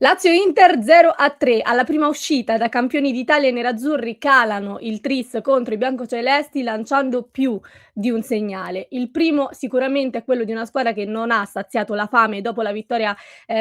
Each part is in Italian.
Lazio-Inter 0-3. Alla prima uscita da campioni d'Italia i nerazzurri calano il tris contro i biancocelesti lanciando più di un segnale. Il primo sicuramente è quello di una squadra che non ha saziato la fame dopo la vittoria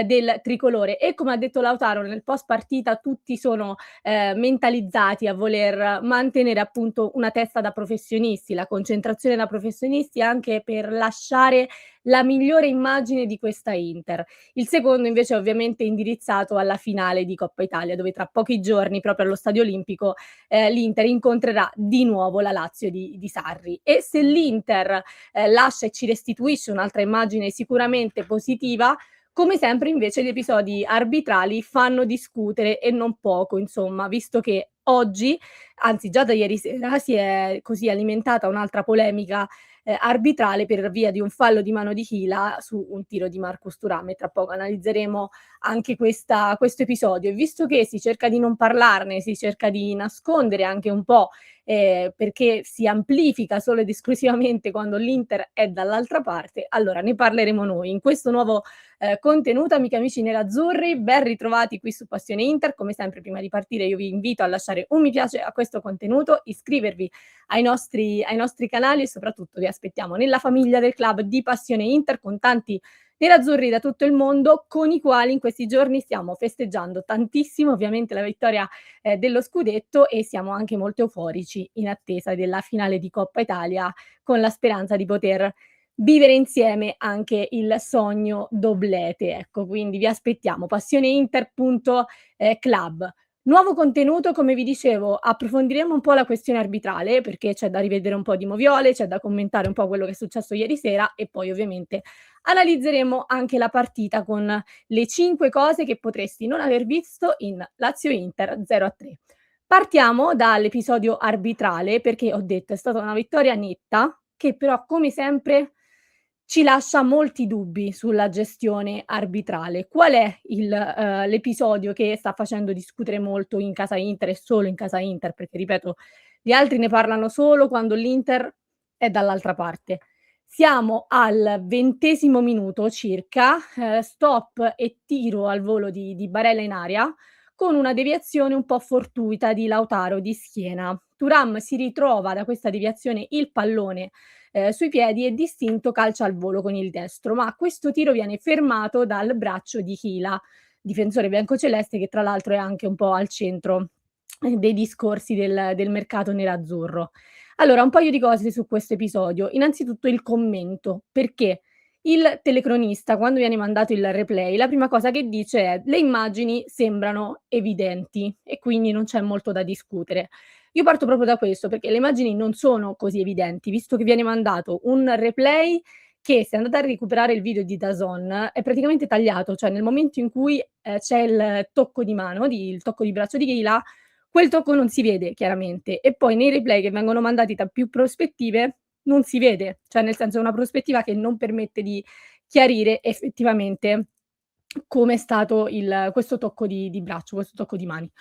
del tricolore e come ha detto Lautaro nel post partita tutti sono mentalizzati a voler mantenere appunto una testa da professionisti, la concentrazione da professionisti anche per lasciare la migliore immagine di questa Inter. Il secondo invece è ovviamente indirizzato alla finale di Coppa Italia, dove tra pochi giorni, proprio allo Stadio Olimpico, l'Inter incontrerà di nuovo la Lazio di Sarri. E se l'Inter, lascia e ci restituisce un'altra immagine sicuramente positiva, come sempre invece gli episodi arbitrali fanno discutere e non poco, insomma, visto che oggi, anzi già da ieri sera, si è così alimentata un'altra polemica arbitrale per via di un fallo di mano di Hila su un tiro di Marcus Thuram e tra poco analizzeremo anche questo episodio. E visto che si cerca di non parlarne, si cerca di nascondere anche un po', perché si amplifica solo ed esclusivamente quando l'Inter è dall'altra parte, allora ne parleremo noi. In questo nuovo, contenuto, amiche e amici nerazzurri, ben ritrovati qui su Passione Inter. Come sempre prima di partire io vi invito a lasciare un mi piace a questo contenuto, iscrivervi ai nostri canali e soprattutto vi aspettiamo nella famiglia del club di Passione Inter con tanti nerazzurri da tutto il mondo con i quali in questi giorni stiamo festeggiando tantissimo ovviamente la vittoria dello scudetto e siamo anche molto euforici in attesa della finale di Coppa Italia con la speranza di poter vivere insieme anche il sogno doblete. Ecco, quindi vi aspettiamo passioneinter.club. Nuovo contenuto, come vi dicevo, approfondiremo un po' la questione arbitrale, perché c'è da rivedere un po' di moviole, c'è da commentare un po' quello che è successo ieri sera e poi ovviamente analizzeremo anche la partita con le 5 cose che potresti non aver visto in Lazio-Inter 0-3. Partiamo dall'episodio arbitrale, perché ho detto è stata una vittoria netta, che però come sempre ci lascia molti dubbi sulla gestione arbitrale. Qual è l'episodio che sta facendo discutere molto in casa Inter e solo in casa Inter? Perché ripeto, gli altri ne parlano solo quando l'Inter è dall'altra parte. Siamo al 20° minuto circa, stop e tiro al volo di Barella in aria, con una deviazione un po' fortuita di Lautaro di schiena. Thuram si ritrova da questa deviazione il pallone sui piedi e distinto calcia al volo con il destro, ma questo tiro viene fermato dal braccio di Hila, difensore biancoceleste che tra l'altro è anche un po' al centro dei discorsi del mercato nerazzurro. Allora, un paio di cose su questo episodio. Innanzitutto il commento, perché il telecronista quando viene mandato il replay, la prima cosa che dice è: "Le immagini sembrano evidenti e quindi non c'è molto da discutere". Io parto proprio da questo, perché le immagini non sono così evidenti, visto che viene mandato un replay che se andate a recuperare il video di DAZN è praticamente tagliato, cioè nel momento in cui, c'è il tocco di mano, il tocco di braccio di Keila, quel tocco non si vede chiaramente e poi nei replay che vengono mandati da più prospettive non si vede, cioè nel senso è una prospettiva che non permette di chiarire effettivamente come è stato questo tocco di braccio, questo tocco di mani.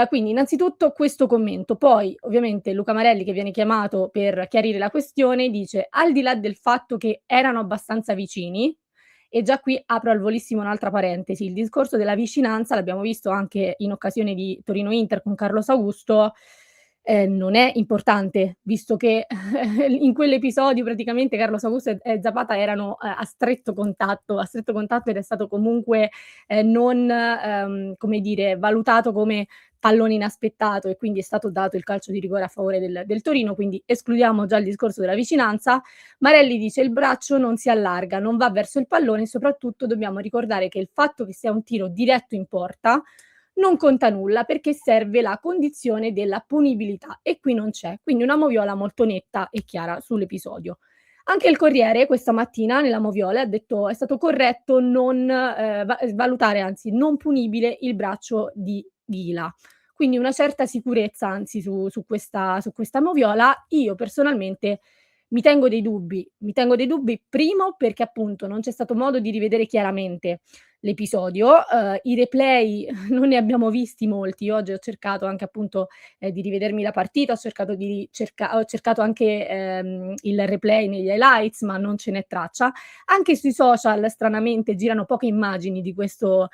Quindi innanzitutto questo commento. Poi ovviamente Luca Marelli che viene chiamato per chiarire la questione dice: "Al di là del fatto che erano abbastanza vicini", e già qui apro al volissimo un'altra parentesi, il discorso della vicinanza l'abbiamo visto anche in occasione di Torino-Inter con Carlos Augusto, non è importante, visto che in quell'episodio praticamente Carlos Augusto e Zapata erano, a stretto contatto ed è stato comunque, non, come dire, valutato come pallone inaspettato e quindi è stato dato il calcio di rigore a favore del Torino, quindi escludiamo già il discorso della vicinanza. Marelli dice: "Il braccio non si allarga, non va verso il pallone e soprattutto dobbiamo ricordare che il fatto che sia un tiro diretto in porta non conta nulla perché serve la condizione della punibilità e qui non c'è. Quindi una moviola molto netta e chiara sull'episodio. Anche il Corriere questa mattina nella moviola ha detto è stato corretto non valutare, anzi non punibile il braccio di Ghila. Quindi una certa sicurezza anzi su questa moviola. Io personalmente Mi tengo dei dubbi primo perché appunto non c'è stato modo di rivedere chiaramente l'episodio, i replay non ne abbiamo visti molti. Io oggi ho cercato anche appunto, di rivedermi la partita, ho cercato anche, il replay negli highlights, ma non ce n'è traccia. Anche sui social stranamente girano poche immagini di questo,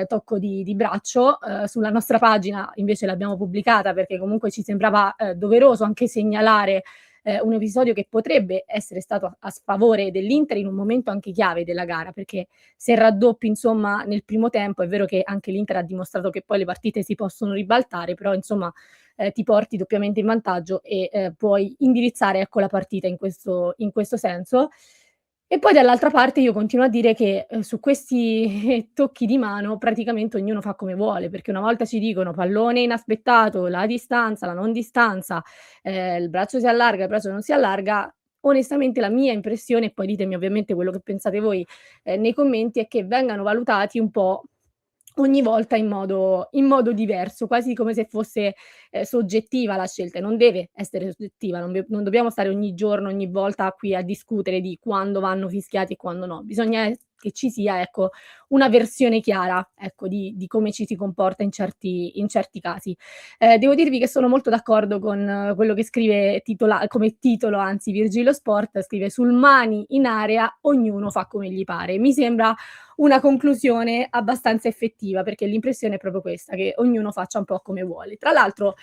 tocco di braccio. Sulla nostra pagina invece l'abbiamo pubblicata perché comunque ci sembrava, doveroso anche segnalare, un episodio che potrebbe essere stato a sfavore dell'Inter in un momento anche chiave della gara, perché se raddoppi insomma nel primo tempo, è vero che anche l'Inter ha dimostrato che poi le partite si possono ribaltare, però insomma, ti porti doppiamente in vantaggio e, puoi indirizzare, ecco, la partita in questo senso. E poi dall'altra parte io continuo a dire che, su questi tocchi di mano praticamente ognuno fa come vuole, perché una volta ci dicono: "Pallone inaspettato, la distanza, la non distanza, il braccio si allarga, il braccio non si allarga". Onestamente la mia impressione, e poi ditemi ovviamente quello che pensate voi, nei commenti, è che vengano valutati un po' ogni volta in modo diverso, quasi come se fosse, soggettiva la scelta, e non deve essere soggettiva, non dobbiamo stare ogni giorno, ogni volta qui a discutere di quando vanno fischiati e quando no. Bisogna che ci sia, ecco, una versione chiara, ecco, di come ci si comporta in certi casi. Devo dirvi che sono molto d'accordo con quello che scrive come titolo anzi Virgilio Sport, scrive: "Sul mani in area ognuno fa come gli pare". Mi sembra una conclusione abbastanza effettiva, perché l'impressione è proprio questa, che ognuno faccia un po' come vuole. Tra l'altro,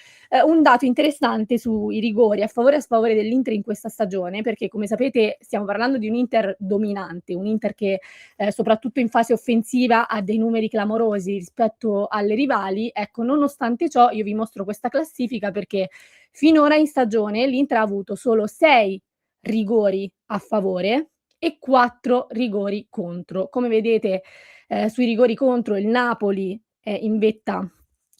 un dato interessante sui rigori a favore e a sfavore dell'Inter in questa stagione, perché come sapete stiamo parlando di un Inter dominante, un Inter che, soprattutto in fase offensiva ha dei numeri clamorosi rispetto alle rivali. Ecco, nonostante ciò io vi mostro questa classifica perché finora in stagione l'Inter ha avuto solo 6 rigori a favore e 4 rigori contro. Come vedete, sui rigori contro il Napoli è in vetta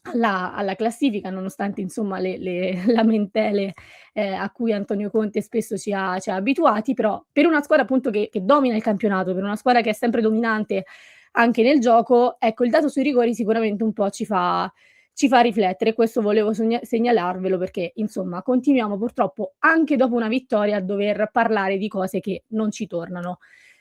alla classifica, nonostante insomma le lamentele, a cui Antonio Conte spesso ci ha abituati, però per una squadra appunto che domina il campionato, per una squadra che è sempre dominante anche nel gioco, ecco, il dato sui rigori sicuramente un po' ci fa riflettere. Questo volevo segnalarvelo perché, insomma, continuiamo purtroppo anche dopo una vittoria a dover parlare di cose che non ci tornano.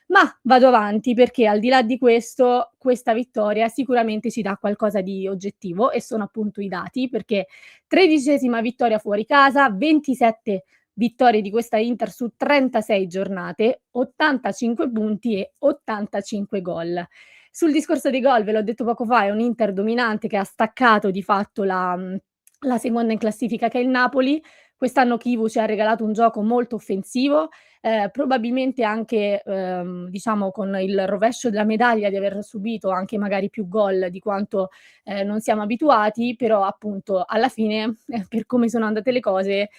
Ma vado avanti perché al di là di questo, questa vittoria sicuramente ci dà qualcosa di oggettivo e sono appunto i dati, perché 13ª vittoria fuori casa, 27 vittorie di questa Inter su 36 giornate, 85 punti e 85 gol. Sul discorso dei gol, ve l'ho detto poco fa, è un Inter dominante che ha staccato di fatto la seconda in classifica che è il Napoli. Quest'anno Chivu ci ha regalato un gioco molto offensivo, probabilmente anche, diciamo con il rovescio della medaglia di aver subito anche magari più gol di quanto, non siamo abituati, però appunto alla fine, per come sono andate le cose,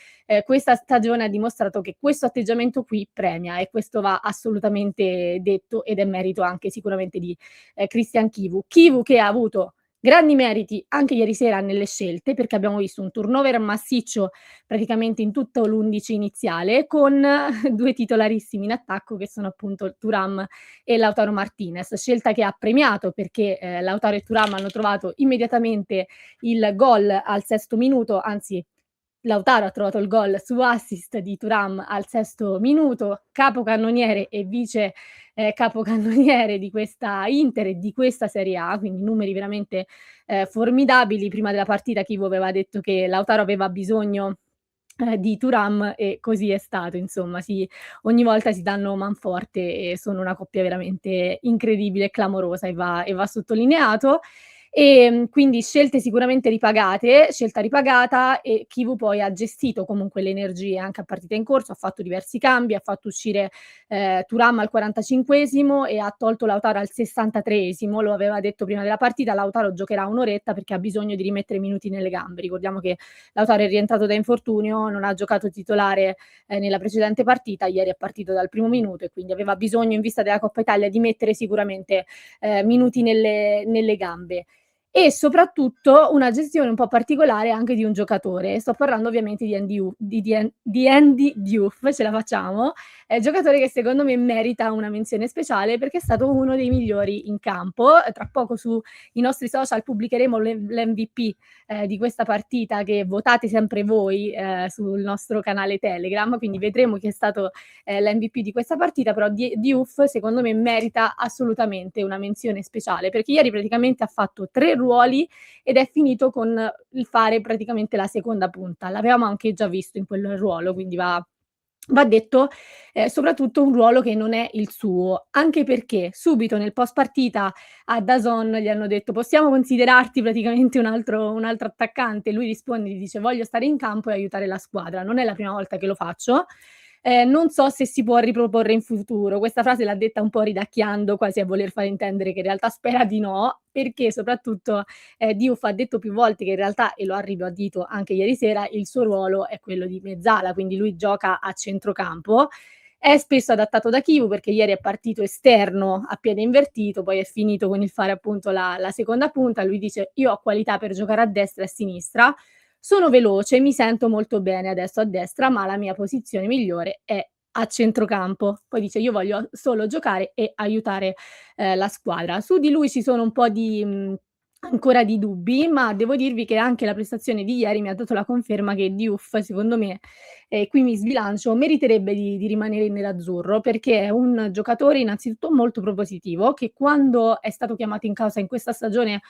questa stagione ha dimostrato che questo atteggiamento qui premia e questo va assolutamente detto ed è merito anche sicuramente di, Christian Chivu. Chivu che ha avuto grandi meriti anche ieri sera nelle scelte, perché abbiamo visto un turnover massiccio praticamente in tutto l'11 iniziale, con 2 titolarissimi in attacco che sono appunto Thuram e Lautaro Martinez, scelta che ha premiato perché, Lautaro e Thuram hanno trovato immediatamente il gol al sesto minuto, anzi Lautaro ha trovato il gol su assist di Thuram al sesto minuto, capocannoniere e vice, capocannoniere di questa Inter e di questa Serie A, quindi numeri veramente, formidabili. Prima della partita Chivu aveva detto che Lautaro aveva bisogno, di Thuram e così è stato insomma. Ogni volta si danno manforte e sono una coppia veramente incredibile e clamorosa e va sottolineato. Quindi scelta ripagata e Chivu poi ha gestito comunque le energie anche a partita in corso, ha fatto diversi cambi, ha fatto uscire, Thuram al 45esimo e ha tolto Lautaro al 63esimo. Lo aveva detto prima della partita: "Lautaro giocherà 1 oretta perché ha bisogno di rimettere minuti nelle gambe". Ricordiamo che Lautaro è rientrato da infortunio, non ha giocato titolare, nella precedente partita, ieri è partito dal primo minuto e quindi aveva bisogno in vista della Coppa Italia di mettere sicuramente, minuti nelle gambe. e soprattutto una gestione un po' particolare anche di un giocatore. Sto parlando ovviamente di Andy Diouf, ce la facciamo, giocatore che secondo me merita una menzione speciale perché è stato uno dei migliori in campo. Tra poco sui nostri social pubblicheremo l'MVP, di questa partita che votate sempre voi, sul nostro canale Telegram, quindi vedremo chi è stato, l'MVP di questa partita, però Diouf secondo me merita assolutamente una menzione speciale, perché ieri praticamente ha fatto 3 ruoli ed è finito con il fare praticamente la seconda punta. L'avevamo anche già visto in quel ruolo, quindi va detto, soprattutto un ruolo che non è il suo, anche perché subito nel post partita a DAZN gli hanno detto: "Possiamo considerarti praticamente un altro attaccante?" Lui risponde, gli dice: "Voglio stare in campo e aiutare la squadra. Non è la prima volta che lo faccio. Non so se si può riproporre in futuro." Questa frase l'ha detta un po' ridacchiando, quasi a voler far intendere che in realtà spera di no, perché soprattutto, Diouf ha detto più volte che in realtà, e lo ha ribadito anche ieri sera, il suo ruolo è quello di mezzala, quindi lui gioca a centrocampo. È spesso adattato da Chivu perché ieri è partito esterno a piede invertito, poi è finito con il fare appunto la seconda punta. Lui dice: "Io ho qualità per giocare a destra e a sinistra, sono veloce, mi sento molto bene adesso a destra, ma la mia posizione migliore è a centrocampo." Poi dice: "Io voglio solo giocare e aiutare, la squadra." Su di lui ci sono un po' ancora di dubbi, ma devo dirvi che anche la prestazione di ieri mi ha dato la conferma che Diouf, secondo me, e qui mi sbilancio, meriterebbe di rimanere in nerazzurro, perché è un giocatore innanzitutto molto propositivo, che quando è stato chiamato in causa in questa stagione,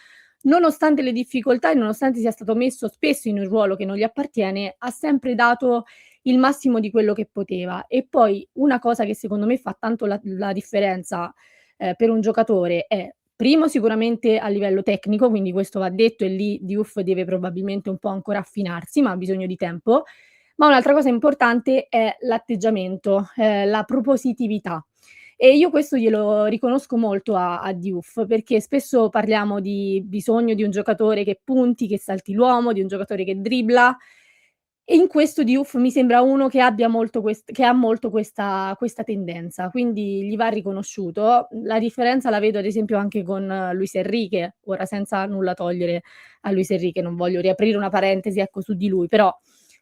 nonostante le difficoltà e nonostante sia stato messo spesso in un ruolo che non gli appartiene, ha sempre dato il massimo di quello che poteva. E poi una cosa che secondo me fa tanto la differenza, per un giocatore è: primo sicuramente a livello tecnico, quindi questo va detto e lì Diouf deve probabilmente un po' ancora affinarsi, ma ha bisogno di tempo. Ma un'altra cosa importante è l'atteggiamento, la propositività. E io questo glielo riconosco molto a Diouf, perché spesso parliamo di bisogno di un giocatore che punti, che salti l'uomo, di un giocatore che dribbla, e in questo Diouf mi sembra uno che ha molto questa tendenza, quindi gli va riconosciuto. La differenza la vedo ad esempio anche con Luis Enrique, ora senza nulla togliere a Luis Enrique, non voglio riaprire una parentesi, ecco, su di lui, però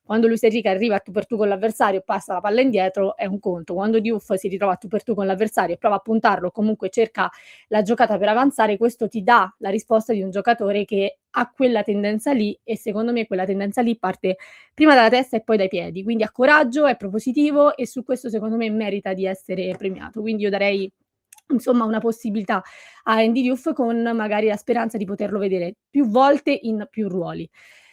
quando Luis Enrique arriva a tu per tu con l'avversario e passa la palla indietro è un conto, quando Diouf si ritrova a tu per tu con l'avversario e prova a puntarlo o comunque cerca la giocata per avanzare, questo ti dà la risposta di un giocatore che ha quella tendenza lì e secondo me quella tendenza lì parte prima dalla testa e poi dai piedi, quindi ha coraggio, è propositivo e su questo secondo me merita di essere premiato. Quindi io darei insomma una possibilità a Andy Diouf con magari la speranza di poterlo vedere più volte in più ruoli.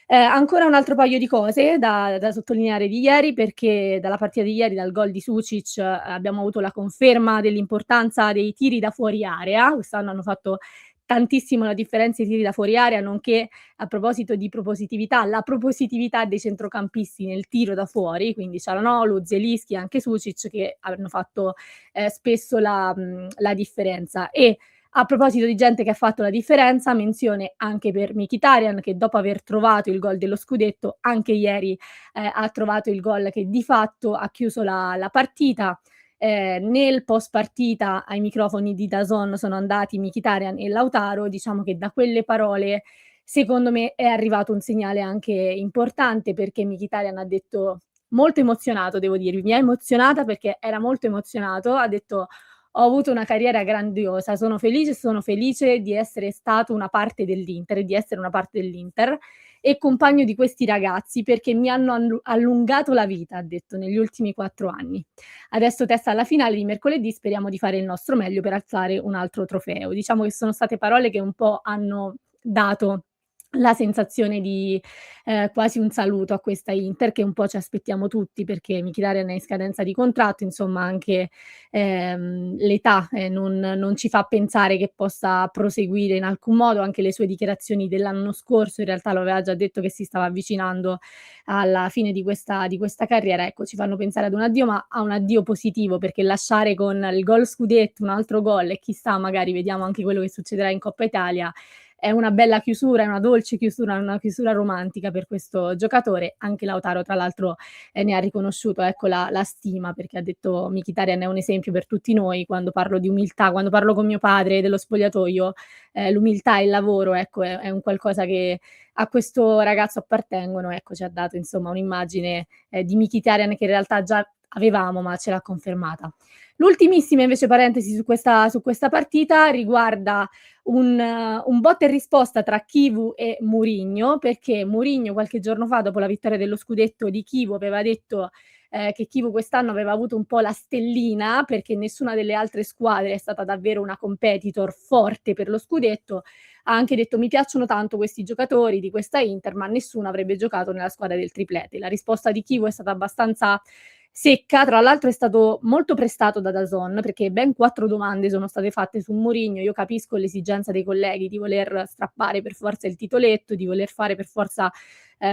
Ancora un altro paio di cose da sottolineare di ieri, perché dalla partita di ieri, dal gol di Sucic, abbiamo avuto la conferma dell'importanza dei tiri da fuori area. Quest'anno hanno fatto tantissimo la differenza i tiri da fuori area, nonché, a proposito di propositività, la propositività dei centrocampisti nel tiro da fuori, quindi Çalhanoğlu, Zielinski, anche Sucic, che hanno fatto, spesso la differenza. E a proposito di gente che ha fatto la differenza, menzione anche per Mkhitaryan che dopo aver trovato il gol dello scudetto, anche ieri, ha trovato il gol che di fatto ha chiuso la partita. Nel post partita ai microfoni di DAZN sono andati Mkhitaryan e Lautaro, diciamo che da quelle parole secondo me è arrivato un segnale anche importante, perché Mkhitaryan ha detto molto emozionato devo dirvi, mi ha emozionata perché era molto emozionato, ha detto: "Ho avuto una carriera grandiosa, sono felice di essere stato una parte dell'Inter e di essere una parte dell'Inter e compagno di questi ragazzi perché mi hanno allungato la vita", ha detto, "negli ultimi 4 anni. Adesso testa alla finale di mercoledì, speriamo di fare il nostro meglio per alzare un altro trofeo." Diciamo che sono state parole che un po' hanno dato la sensazione di, quasi un saluto a questa Inter che un po' ci aspettiamo tutti, perché Mkhitaryan è in scadenza di contratto, insomma anche, l'età, non ci fa pensare che possa proseguire in alcun modo, anche le sue dichiarazioni dell'anno scorso in realtà lo aveva già detto che si stava avvicinando alla fine di questa carriera, ecco, ci fanno pensare ad un addio, ma a un addio positivo, perché lasciare con il gol scudetto, un altro gol e chissà magari vediamo anche quello che succederà in Coppa Italia, è una bella chiusura, è una dolce chiusura, una chiusura romantica per questo giocatore. Anche Lautaro tra l'altro, ne ha riconosciuto, ecco, la stima, perché ha detto: "Mkhitaryan è un esempio per tutti noi, quando parlo di umiltà, quando parlo con mio padre dello spogliatoio, l'umiltà e il lavoro, ecco, è un qualcosa che a questo ragazzo appartengono." Ecco, ci ha dato insomma un'immagine, di Mkhitaryan che in realtà già avevamo, ma ce l'ha confermata. L'ultimissima invece parentesi su questa partita riguarda un botta e risposta tra Chivu e Mourinho, perché Mourinho qualche giorno fa, dopo la vittoria dello scudetto di Chivu, aveva detto, che Chivu quest'anno aveva avuto un po' la stellina, perché nessuna delle altre squadre è stata davvero una competitor forte per lo scudetto. Ha anche detto: "Mi piacciono tanto questi giocatori di questa Inter, ma nessuno avrebbe giocato nella squadra del triplete." La risposta di Chivu è stata abbastanza secca, tra l'altro è stato molto prestato da DAZN, perché ben 4 domande sono state fatte su Mourinho. Io capisco l'esigenza dei colleghi di voler strappare per forza il titoletto, di voler fare per forza,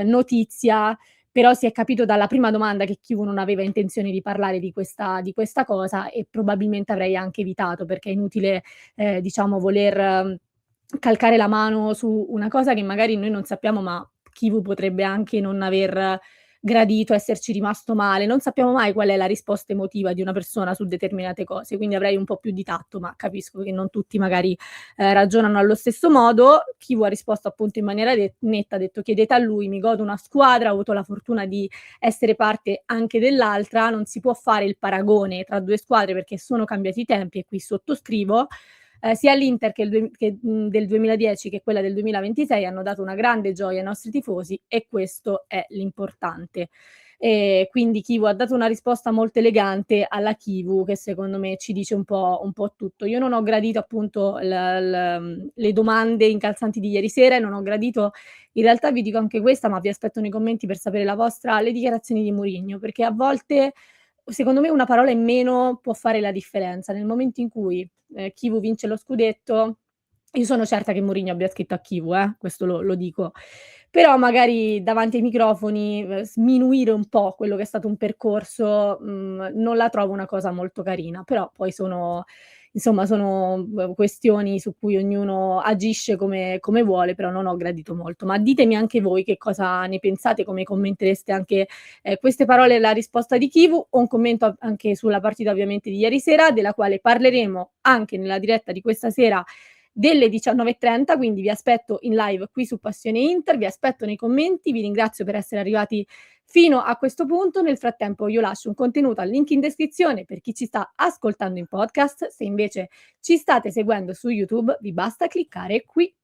notizia, però si è capito dalla prima domanda che Chivu non aveva intenzione di parlare di questa cosa, e probabilmente avrei anche evitato, perché è inutile, diciamo voler calcare la mano su una cosa che magari noi non sappiamo, ma Chivu potrebbe anche non aver gradito, esserci rimasto male. Non sappiamo mai qual è la risposta emotiva di una persona su determinate cose, quindi avrei un po' più di tatto, ma capisco che non tutti magari, ragionano allo stesso modo. Chivu ha risposto appunto in maniera netta, ha detto: "Chiedete a lui, mi godo una squadra, ho avuto la fortuna di essere parte anche dell'altra, non si può fare il paragone tra 2 squadre perché sono cambiati i tempi", e qui sottoscrivo. Sia l'Inter del 2010 che quella del 2026 hanno dato una grande gioia ai nostri tifosi, e questo è l'importante. Quindi Chivu ha dato una risposta molto elegante alla Chivu, che secondo me ci dice un po' tutto. Io non ho gradito appunto le domande incalzanti di ieri sera, e non ho gradito, in realtà vi dico anche questa, ma vi aspetto nei commenti per sapere la vostra, le dichiarazioni di Mourinho, perché a volte secondo me una parola in meno può fare la differenza. Nel momento in cui, Chivu vince lo scudetto, io sono certa che Mourinho abbia scritto a Chivu, questo lo dico, però magari davanti ai microfoni, sminuire un po' quello che è stato un percorso, non la trovo una cosa molto carina, però poi sono questioni su cui ognuno agisce come vuole, però non ho gradito molto. Ma ditemi anche voi che cosa ne pensate, come commentereste anche, queste parole e la risposta di Chivu, o un commento anche sulla partita ovviamente di ieri sera, della quale parleremo anche nella diretta di questa sera delle 19:30, quindi vi aspetto in live qui su Passione Inter, vi aspetto nei commenti, vi ringrazio per essere arrivati fino a questo punto. Nel frattempo io lascio un contenuto al link in descrizione per chi ci sta ascoltando in podcast. Se invece ci state seguendo su YouTube, vi basta cliccare qui.